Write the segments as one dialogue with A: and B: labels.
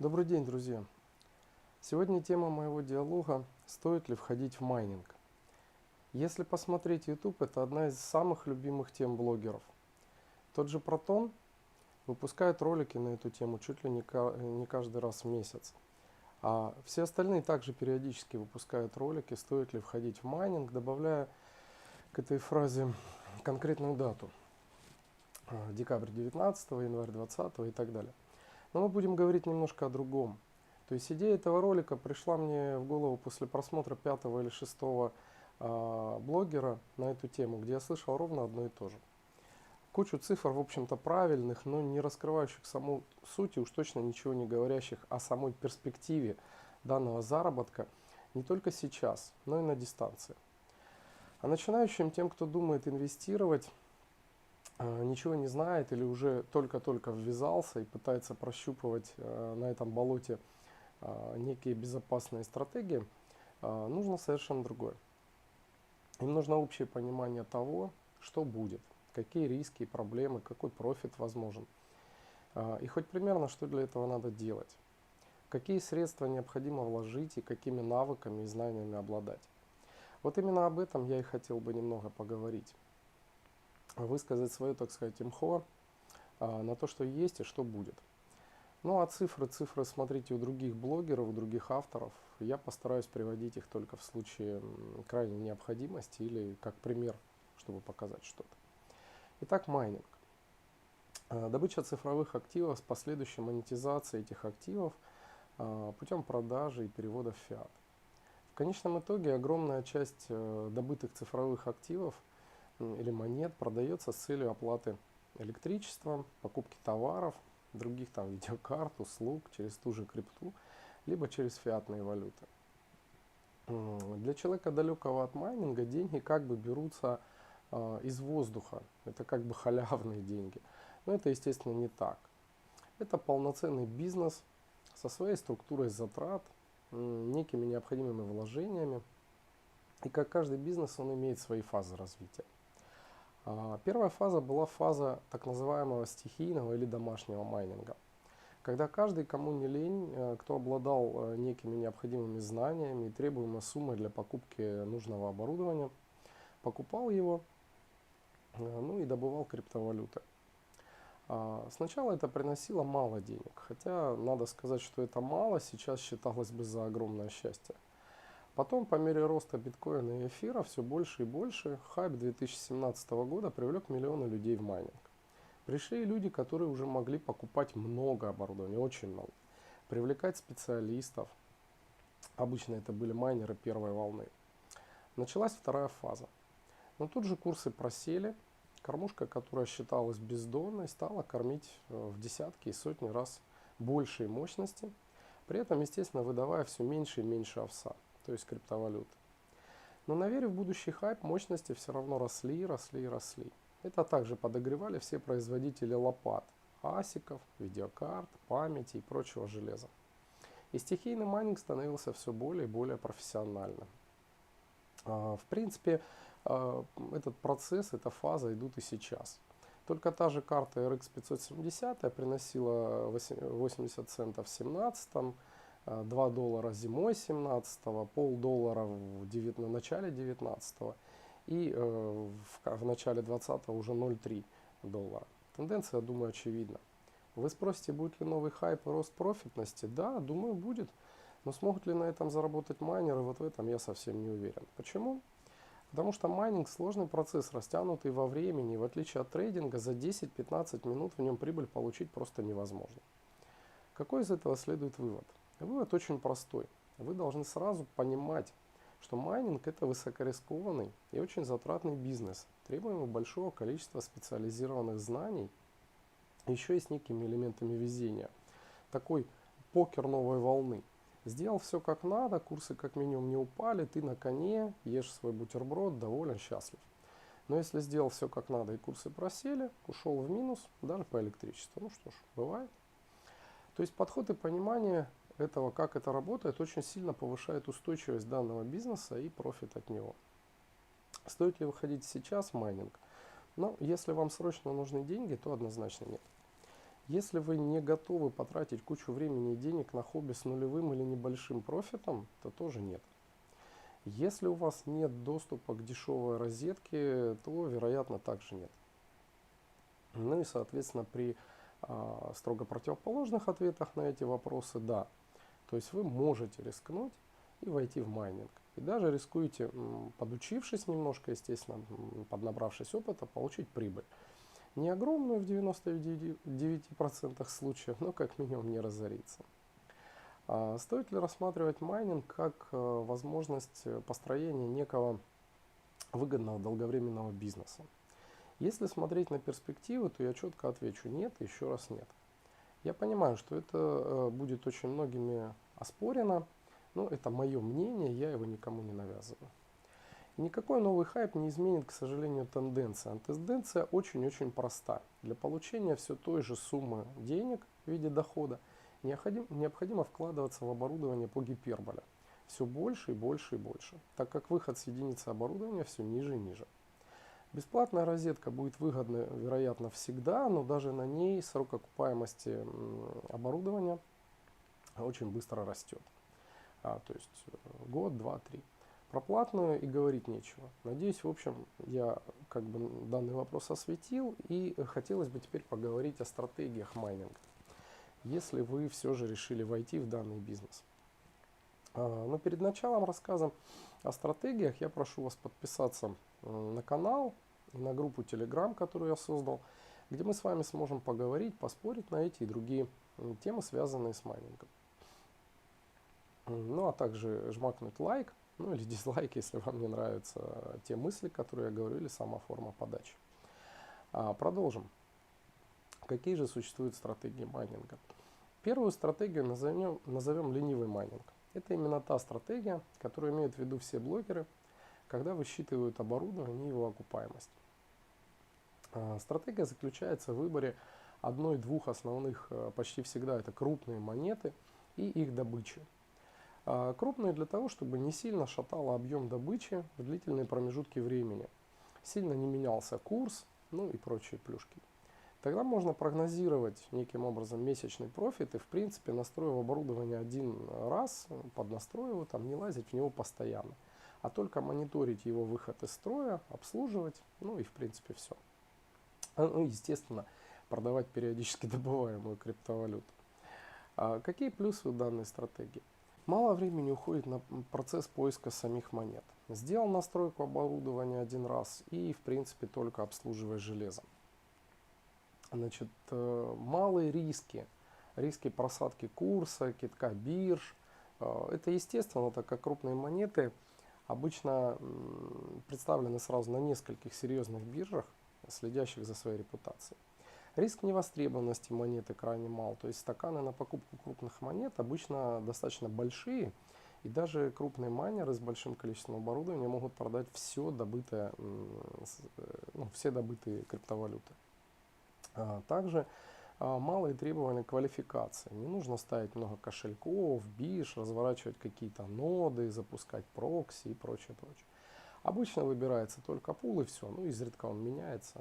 A: Добрый день, друзья! Сегодня тема моего диалога – стоит ли входить в майнинг. Если посмотреть YouTube, это одна из самых любимых тем блогеров. Тот же Протон выпускает ролики на эту тему чуть ли не каждый раз в месяц. А все остальные также периодически выпускают ролики, стоит ли входить в майнинг, добавляя к этой фразе конкретную дату. Декабрь 19, январь 20 и так далее. Но мы будем говорить немножко о другом. То есть идея этого ролика пришла мне в голову после просмотра 5 или 6 блогера на эту тему, где я слышал ровно одно и то же. Кучу цифр, в общем-то, правильных, но не раскрывающих саму суть и уж точно ничего не говорящих о самой перспективе данного заработка не только сейчас, но и на дистанции. А начинающим, тем, кто думает инвестировать, ничего не знает или уже только-только ввязался и пытается прощупывать на этом болоте некие безопасные стратегии, нужно совершенно другое. Им нужно общее понимание того, что будет, какие риски и проблемы, какой профит возможен. И хоть примерно, что для этого надо делать. Какие средства необходимо вложить и какими навыками и знаниями обладать. Вот именно об этом я и хотел бы немного поговорить. Высказать свое, так сказать, имхо на то, что есть и что будет. Ну а цифры смотрите у других блогеров, у других авторов. Я постараюсь приводить их только в случае крайней необходимости или как пример, чтобы показать что-то. Итак, майнинг. Добыча цифровых активов с последующей монетизацией этих активов путем продажи и перевода в фиат. В конечном итоге огромная часть добытых цифровых активов или монет продается с целью оплаты электричеством, покупки товаров, других там видеокарт, услуг через ту же крипту, либо через фиатные валюты. Для человека далекого от майнинга деньги как бы берутся из воздуха. Это как бы халявные деньги. Но это, естественно, не так. Это полноценный бизнес со своей структурой затрат, некими необходимыми вложениями. И как каждый бизнес, он имеет свои фазы развития. Первая фаза была фаза так называемого стихийного или домашнего майнинга. Когда каждый, кому не лень, кто обладал некими необходимыми знаниями и требуемой суммой для покупки нужного оборудования, покупал его, ну и добывал криптовалюты. Сначала это приносило мало денег, хотя надо сказать, что это мало сейчас считалось бы за огромное счастье. Потом, по мере роста биткоина и эфира, все больше и больше, хайп 2017 года привлек миллионы людей в майнинг. Пришли люди, которые уже могли покупать много оборудования, очень много. Привлекать специалистов. Обычно это были майнеры первой волны. Началась вторая фаза. Но тут же курсы просели. Кормушка, которая считалась бездонной, стала кормить в десятки и сотни раз большей мощности. При этом, естественно, выдавая все меньше и меньше овса, то есть криптовалюты. Но на вере в будущий хайп мощности все равно росли, росли и росли. Это также подогревали все производители лопат, асиков, видеокарт, памяти и прочего железа. И стихийный майнинг становился все более и более профессиональным. В принципе, этот процесс, эта фаза идут и сейчас. Только та же карта RX 570 приносила 80 центов в 17, 2 доллара зимой 17, полдоллара на начале 19 и в начале 20 уже 0,3 доллара. Тенденция, я думаю, очевидна. Вы спросите, будет ли новый хайп и рост профитности? Да, думаю, будет. Но смогут ли на этом заработать майнеры? Вот в этом я совсем не уверен. Почему? Потому что майнинг сложный процесс, растянутый во времени. В отличие от трейдинга, за 10-15 минут в нем прибыль получить просто невозможно. Какой из этого следует вывод? Вывод очень простой. Вы должны сразу понимать, что майнинг это высокорискованный и очень затратный бизнес, требуемый большого количества специализированных знаний, еще и с некими элементами везения. Такой покер новой волны. Сделал все как надо, курсы как минимум не упали, ты на коне, ешь свой бутерброд, доволен, счастлив. Но если сделал все как надо и курсы просели, ушел в минус, даже по электричеству. Ну что ж, бывает. То есть подход и понимание этого, как это работает, очень сильно повышает устойчивость данного бизнеса и профит от него. Стоит ли выходить сейчас в майнинг? Но если вам срочно нужны деньги, то однозначно нет. Если вы не готовы потратить кучу времени и денег на хобби с нулевым или небольшим профитом, то тоже нет. Если у вас нет доступа к дешевой розетке, то, вероятно, также нет. Ну и, соответственно, при строго противоположных ответах на эти вопросы, да. То есть вы можете рискнуть и войти в майнинг. И даже рискуете, подучившись немножко, естественно, поднабравшись опыта, получить прибыль. Не огромную в 99% случаев, но как минимум не разориться. Стоит ли рассматривать майнинг как возможность построения некого выгодного долговременного бизнеса? Если смотреть на перспективы, то я четко отвечу нет и еще раз нет. Я понимаю, что это будет очень многими оспорено, но это мое мнение, я его никому не навязываю. И никакой новый хайп не изменит, к сожалению, тенденции. А тенденция очень-очень проста. Для получения все той же суммы денег в виде дохода необходимо вкладываться в оборудование по гиперболе. Все больше и больше и больше, так как выход с единицы оборудования все ниже и ниже. Бесплатная розетка будет выгодна, вероятно, всегда, но даже на ней срок окупаемости оборудования очень быстро растет. То есть год, два, три. Про платную и говорить нечего. Надеюсь, в общем, я данный вопрос осветил, и хотелось бы теперь поговорить о стратегиях майнинга, если вы все же решили войти в данный бизнес. Но перед началом рассказа о стратегиях я прошу вас подписаться на канал и на группу Telegram, которую я создал, где мы с вами сможем поговорить, поспорить на эти и другие темы, связанные с майнингом. Ну а также жмакнуть лайк, ну или дизлайк, если вам не нравятся те мысли, которые я говорю, или сама форма подачи. Продолжим. Какие же существуют стратегии майнинга? Первую стратегию назовем ленивый майнинг. Это именно та стратегия, которую имеют в виду все блогеры, когда высчитывают оборудование и его окупаемость. Стратегия заключается в выборе одной-двух основных, почти всегда это крупные монеты и их добычи. Крупные для того, чтобы не сильно шатало объем добычи в длительные промежутки времени, сильно не менялся курс, ну и прочие плюшки. Тогда можно прогнозировать неким образом месячный профит и, в принципе, настроив оборудование один раз, поднастроив его, не лазить в него постоянно, а только мониторить его выход из строя, обслуживать, ну и, в принципе, все. Ну, естественно, продавать периодически добываемую криптовалюту. Какие плюсы у данной стратегии? Мало времени уходит на процесс поиска самих монет. Сделал настройку оборудования один раз и, в принципе, только обслуживая железо. Значит, малые риски. Риски просадки курса, китка бирж. Это естественно, так как крупные монеты обычно представлены сразу на нескольких серьезных биржах, следящих за своей репутацией. Риск невостребованности монеты крайне мал, то есть стаканы на покупку крупных монет обычно достаточно большие, и даже крупные майнеры с большим количеством оборудования могут продать все добытые криптовалюты. Также малые требования квалификации. Не нужно ставить много кошельков, бирж, разворачивать какие-то ноды, запускать прокси и прочее, прочее. Обычно выбирается только пул и все, изредка он меняется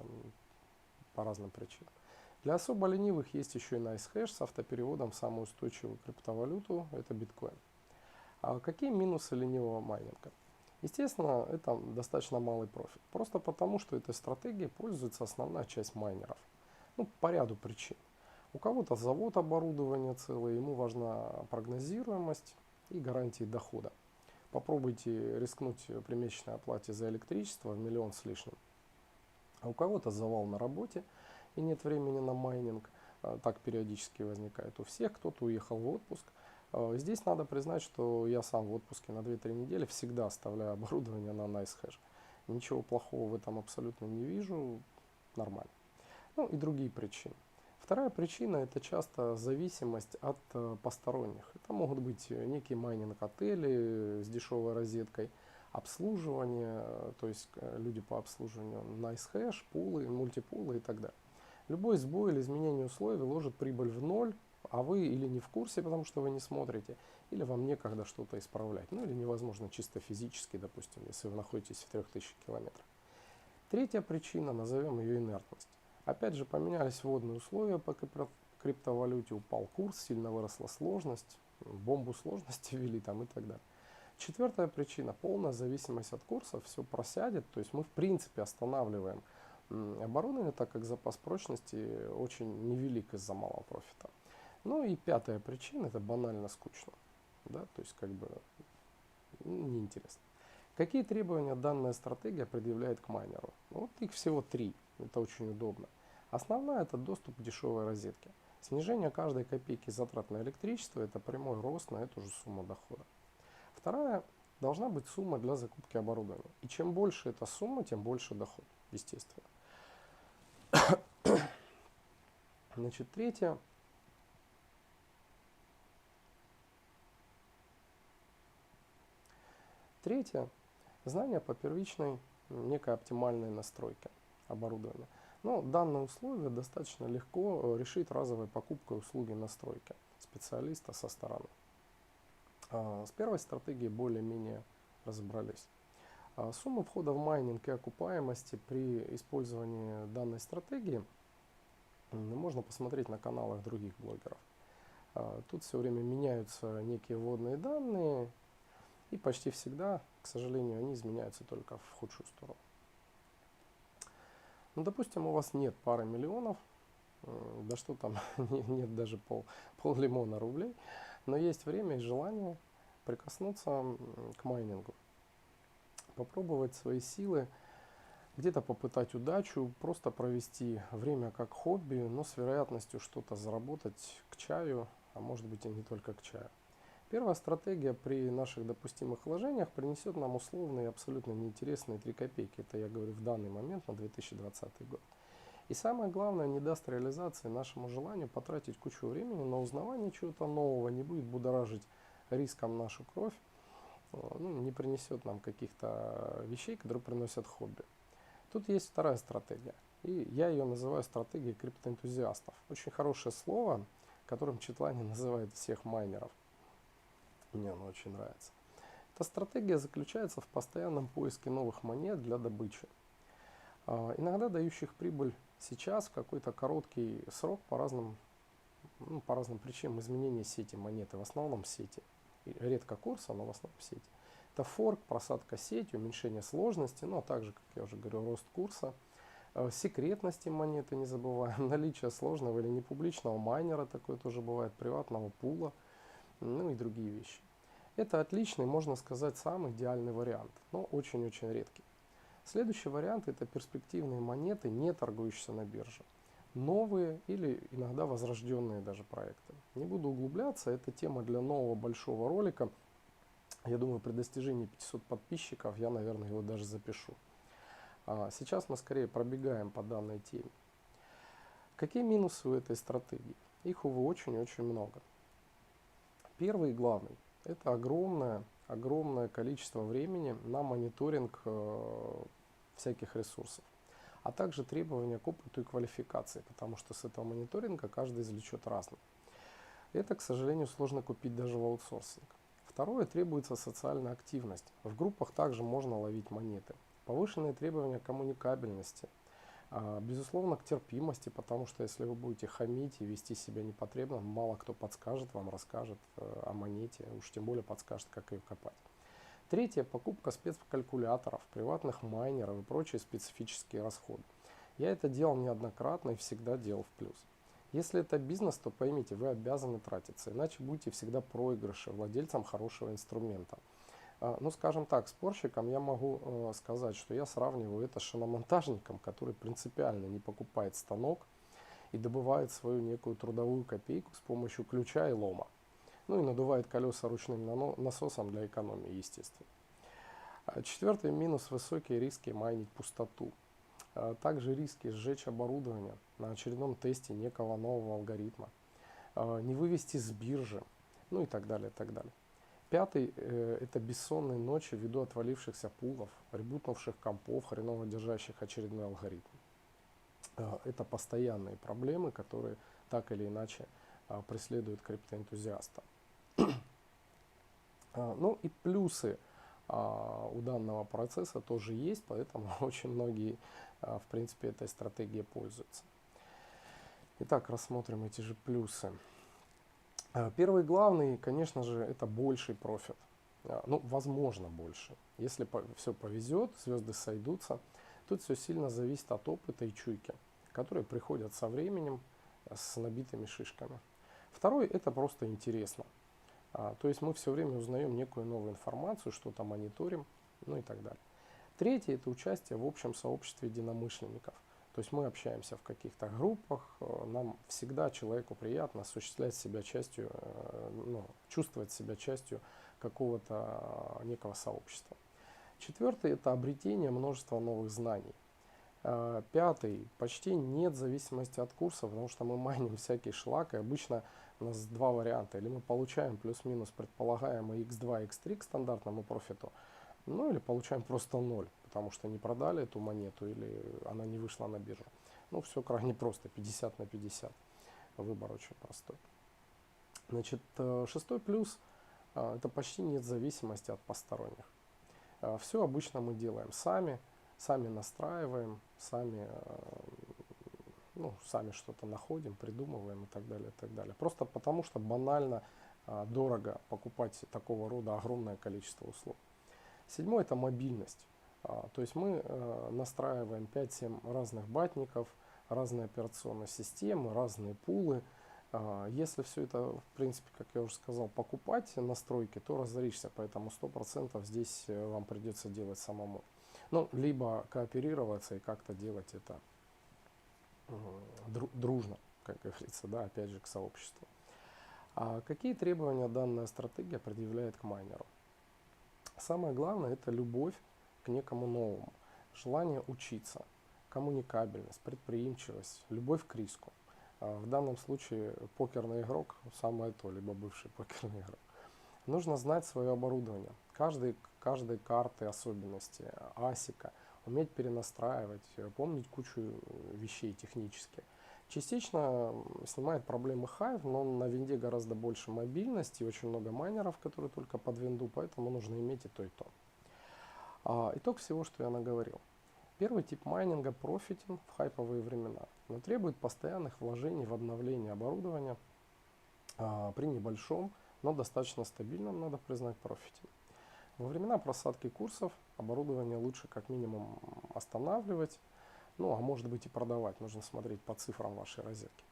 A: по разным причинам. Для особо ленивых есть еще и NiceHash с автопереводом в самую устойчивую криптовалюту, это биткоин. А какие минусы ленивого майнинга? Естественно, это достаточно малый профит. Просто потому, что этой стратегией пользуется основная часть майнеров. По ряду причин. У кого-то завод оборудования целый, ему важна прогнозируемость и гарантии дохода. Попробуйте рискнуть при месячной оплате за электричество в 1 000 000 с лишним. А у кого-то завал на работе и нет времени на майнинг, так периодически возникает у всех, кто-то уехал в отпуск. Здесь надо признать, что я сам в отпуске на 2-3 недели всегда оставляю оборудование на NiceHash. Ничего плохого в этом абсолютно не вижу, нормально. И другие причины. Вторая причина – это часто зависимость от посторонних. Это могут быть некие майнинг-отели с дешевой розеткой, обслуживание, то есть люди по обслуживанию NiceHash, пулы, мультипулы и так далее. Любой сбой или изменение условий ложит прибыль в ноль, а вы или не в курсе, потому что вы не смотрите, или вам некогда что-то исправлять. Или невозможно чисто физически, допустим, если вы находитесь в 3000 километрах. Третья причина, назовем ее инертность. Опять же, поменялись вводные условия по криптовалюте упал курс, сильно выросла сложность, бомбу сложности ввели там и так далее. Четвертая причина – полная зависимость от курса, все просядет, то есть мы в принципе останавливаем оборудование, так как запас прочности очень невелик из-за малого профита. Ну и пятая причина – это банально скучно, да, то есть как бы неинтересно. Какие требования данная стратегия предъявляет к майнеру? Вот их всего 3, это очень удобно. Основная – это доступ к дешевой розетке. Снижение каждой копейки затрат на электричество – это прямой рост на эту же сумму дохода. Вторая – должна быть сумма для закупки оборудования. И чем больше эта сумма, тем больше доход, естественно. Значит, третье. Третье – знание по первичной некой оптимальной настройке оборудования. Но данное условие достаточно легко решить разовой покупкой услуги настройки специалиста со стороны. С первой стратегией более-менее разобрались. Сумма входа в майнинг и окупаемости при использовании данной стратегии можно посмотреть на каналах других блогеров. Тут все время меняются некие вводные данные, и почти всегда, к сожалению, они изменяются только в худшую сторону. Ну, допустим, у вас нет пары миллионов, да что там, нет даже пол-лимона рублей, но есть время и желание прикоснуться к майнингу, попробовать свои силы, где-то попытать удачу, просто провести время как хобби, но с вероятностью что-то заработать к чаю, а может быть и не только к чаю. Первая стратегия при наших допустимых вложениях принесет нам условные и абсолютно неинтересные 3 копейки. Это я говорю в данный момент на 2020 год. И самое главное, не даст реализации нашему желанию потратить кучу времени на узнавание чего-то нового, не будет будоражить риском нашу кровь, не принесет нам каких-то вещей, которые приносят хобби. Тут есть вторая стратегия, и я ее называю стратегией криптоэнтузиастов. Очень хорошее слово, которым Читлани называет всех майнеров. Мне оно очень нравится. Эта стратегия заключается в постоянном поиске новых монет для добычи, иногда дающих прибыль сейчас в какой-то короткий срок по разным причинам изменения сети монеты, в основном сети. Редко курса, но в основном сети. Это форк, просадка сети, уменьшение сложности, а также, как я уже говорил, рост курса, секретности монеты не забываем, наличие сложного или непубличного майнера, такое тоже бывает, приватного пула, и другие вещи. Это отличный, можно сказать, самый идеальный вариант, но очень-очень редкий. Следующий вариант – это перспективные монеты, не торгующиеся на бирже. Новые или иногда возрожденные даже проекты. Не буду углубляться, это тема для нового большого ролика. Я думаю, при достижении 500 подписчиков я, наверное, его даже запишу. Сейчас мы скорее пробегаем по данной теме. Какие минусы у этой стратегии? Их, увы, очень-очень много. Первый и главный – это огромное количество времени на мониторинг всяких ресурсов, а также требования к опыту и квалификации, потому что с этого мониторинга каждый извлечет разное. Это, к сожалению, сложно купить даже в аутсорсинг. Второе, требуется социальная активность. В группах также можно ловить монеты. Повышенные требования к коммуникабельности, безусловно, к терпимости, потому что если вы будете хамить и вести себя непотребно, мало кто подскажет вам, расскажет о монете, уж тем более подскажет, как ее копать. Третье, покупка спецкалькуляторов, приватных майнеров и прочие специфические расходы. Я это делал неоднократно и всегда делал в плюс. Если это бизнес, то поймите, вы обязаны тратиться, иначе будете всегда проигрыше владельцам хорошего инструмента. Скажем так, спорщикам я могу сказать, что я сравниваю это с шиномонтажником, который принципиально не покупает станок и добывает свою некую трудовую копейку с помощью ключа и лома. И надувает колеса ручным насосом для экономии, естественно. Четвертый минус – высокие риски майнить пустоту. Также риски сжечь оборудование на очередном тесте некого нового алгоритма, не вывести с биржи, и так далее, и так далее. Пятый – это бессонные ночи ввиду отвалившихся пулов, ребутнувших компов, хреново держащих очередной алгоритм. Это постоянные проблемы, которые так или иначе преследуют криптоэнтузиаста. И плюсы у данного процесса тоже есть, поэтому очень многие, в принципе, этой стратегией пользуются. Итак, рассмотрим эти же плюсы. Первый главный, конечно же, это больший профит. Ну, возможно, больше. Если все повезет, звезды сойдутся, тут все сильно зависит от опыта и чуйки, которые приходят со временем с набитыми шишками. Второй – это просто интересно. То есть мы все время узнаем некую новую информацию, что-то мониторим, ну и так далее. Третье – это участие в общем сообществе единомышленников. То есть мы общаемся в каких-то группах, нам всегда, человеку приятно осуществлять себя частью, ну, чувствовать себя частью какого-то некого сообщества. Четвертый – это обретение множества новых знаний. Пятый – почти нет зависимости от курса, потому что мы майним всякий шлак, и обычно у нас два варианта. Или мы получаем плюс-минус предполагаемый x2, x3 к стандартному профиту, ну или получаем просто ноль, потому что не продали эту монету или она не вышла на биржу. Ну, все крайне просто, 50 на 50. Выбор очень простой. Значит, шестой плюс – это почти нет зависимости от посторонних. Все обычно мы делаем сами настраиваем, сами что-то находим, придумываем и так далее, и так далее. Просто потому что банально дорого покупать такого рода огромное количество услуг. Седьмой – это мобильность. То есть мы настраиваем 5-7 разных батников, разные операционные системы, разные пулы. Если все это, в принципе, как я уже сказал, покупать настройки, то разоришься, поэтому 100% здесь вам придется делать самому. Ну, либо кооперироваться и как-то делать это дружно, как говорится, да, опять же, к сообществу. А какие требования данная стратегия предъявляет к майнеру? Самое главное – это любовь к некому новому, желание учиться, коммуникабельность, предприимчивость, любовь к риску. В данном случае покерный игрок – самое то, либо бывший покерный игрок. Нужно знать свое оборудование, каждой карты особенности, асика, уметь перенастраивать, помнить кучу вещей технически. Частично снимает проблемы Hive, но на винде гораздо больше мобильности, очень много майнеров, которые только под винду, поэтому нужно иметь и то, и то. Итог всего, что я наговорил. Первый тип майнинга профитен в хайповые времена, но требует постоянных вложений в обновление оборудования при небольшом, но достаточно стабильном, надо признать, профите. Во времена просадки курсов оборудование лучше как минимум останавливать, ну а может быть и продавать, нужно смотреть по цифрам вашей розетки.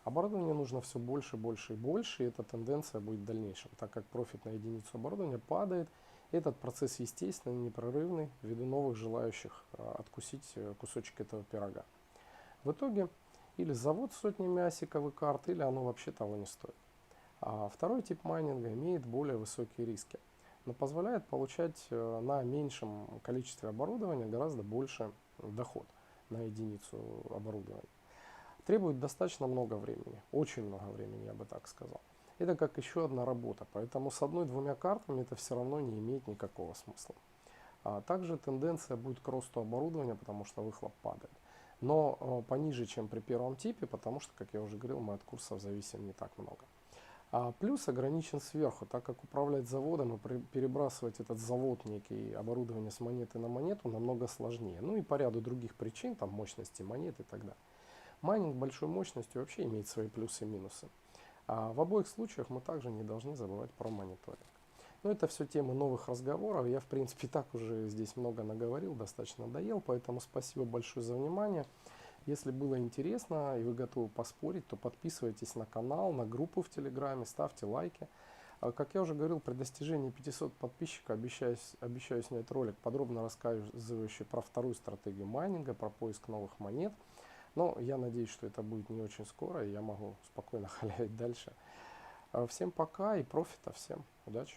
A: Оборудование нужно все больше, больше и больше, и эта тенденция будет в дальнейшем, так как профит на единицу оборудования падает. Этот процесс естественный, непрерывный, ввиду новых желающих откусить кусочек этого пирога. В итоге или завод с сотнями асиковых карт, или оно вообще того не стоит. Второй тип майнинга имеет более высокие риски, но позволяет получать на меньшем количестве оборудования гораздо больше доход на единицу оборудования. Требует достаточно много времени, очень много времени, я бы так сказал. Это как еще одна работа, поэтому с одной-двумя картами это все равно не имеет никакого смысла. Также тенденция будет к росту оборудования, потому что выхлоп падает. Но пониже, чем при первом типе, потому что, как я уже говорил, мы от курсов зависим не так много. Плюс ограничен сверху, так как управлять заводом и перебрасывать этот завод, некий оборудование с монеты на монету намного сложнее. Ну и по ряду других причин, там мощности монет и так далее. Майнинг большой мощностью вообще имеет свои плюсы и минусы. В обоих случаях мы также не должны забывать про мониторинг. Но это все темы новых разговоров. Я, в принципе, так уже здесь много наговорил, достаточно надоел, поэтому спасибо большое за внимание. Если было интересно и вы готовы поспорить, то подписывайтесь на канал, на группу в Телеграме, ставьте лайки. Как я уже говорил, при достижении 500 подписчиков обещаю снять ролик, подробно рассказывающий про вторую стратегию майнинга, про поиск новых монет. Но я надеюсь, что это будет не очень скоро, и я могу спокойно халявить дальше. Всем пока и профита всем. Удачи!